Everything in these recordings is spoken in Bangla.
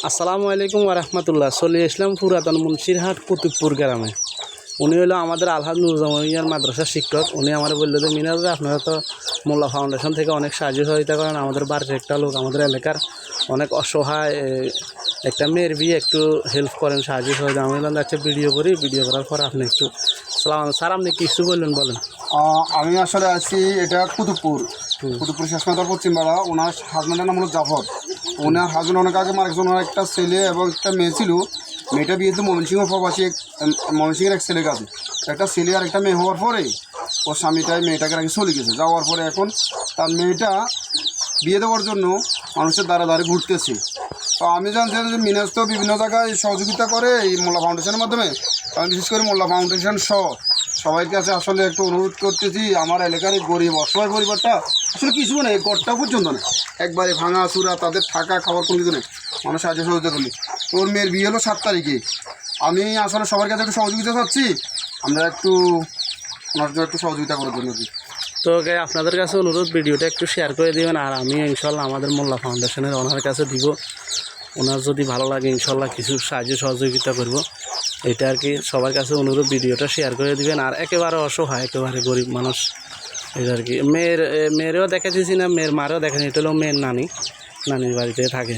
আসসালামু আলাইকুম ওরহমতুল্লাহ। চলে আসলাম পুরাতন মুন্সিরহাট কুতুবপুর গ্রামে। উনি হলো আমাদের আলহাজ নুরুজ্জামানিয়ার মাদ্রাসার শিক্ষক। উনি আমার বললো যে মিনাজ, আপনারা তো মোল্লা ফাউন্ডেশন থেকে অনেক সাহায্য সহযোগিতা করেন। আমাদের বাড়ির একটা লোক, আমাদের এলাকার অনেক অসহায়, একটা মেয়ের বিয়ে, একটু হেল্প করেন, সাহায্য সহযোগিতা। আমি বললাম আচ্ছা ভিডিও করি, ভিডিও করার পর আপনি একটু সালাম। স্যার আপনি কিছু বললেন, বলেন। আমি আসলে আছি এটা কুতুবপুর শেষ মাথার পশ্চিমপাড়া। ওনার হাজব্যান্ডের নাম হলো জাফর। ওনার হাজব্যান্ড অনেক আগে মারা গেছে। ওনার একটা ছেলে এবং একটা মেয়ে ছিল। মেয়েটা বিয়েতে ময়মনসিংহ প্রবাসী, ময়মনসিংহের এক ছেলে কাছে। একটা ছেলে আর একটা মেয়ে হওয়ার পরে ওর স্বামীটাই মেয়েটাকে রেখে চলে গেছে। যাওয়ার পরে এখন তার মেয়েটা বিয়ে দেওয়ার জন্য মানুষের দ্বারা ঘুরতেছে। তো আমি জানছি যে মিনাজ তো বিভিন্ন জায়গায় সহযোগিতা করে এই মোল্লা ফাউন্ডেশনের মাধ্যমে। আমি বিশেষ করে মোল্লা ফাউন্ডেশন সবাইর কাছে আসলে একটু অনুরোধ করতেছি, আমার এলাকার এই গরিব অসহায় পরিবারটা আসলে কিছু নেই, ঘরটা পর্যন্ত নেই, একবারে ভাঙা চূড়া, তাদের থাকা খাওয়ার কোনো কিছু নেই। মানুষ সাহায্য সহযোগিতা করলি। তোর মেয়ের বিয়ে হলো 7 তারিখে। আমি আসলে সবার কাছে একটু সহযোগিতা চাচ্ছি, আমরা একটু ওনার জন্য একটু সহযোগিতা করার জন্য। তো আপনাদের কাছে অনুরোধ, ভিডিওটা একটু শেয়ার করে দেবেন। আর আমি ইনশাল্লাহ আমাদের মোল্লা ফাউন্ডেশনের ওনার কাছে দিব। ওনার যদি ভালো লাগে ইনশাল্লাহ কিছু সাহায্য সহযোগিতা করব। এটা আর কি সবার কাছে অনুরোধ, ভিডিওটা শেয়ার করে দিবেন। আর একেবারে অসহায়, একেবারে গরিব মানুষ, এটা আর কি। মেয়েরও দেখাচ্ছি না, মেয়ের মারেও দেখেছি। এটা হলো মেয়ের নানির বাড়িতে থাকে।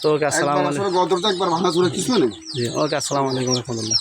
তো ওকে আসসালামু আলাইকুম। একবার ভাঙা চূড়া কিছু নেই। জি, ওকে আসসালামু আলাইকুম রহমতুল্লাহ।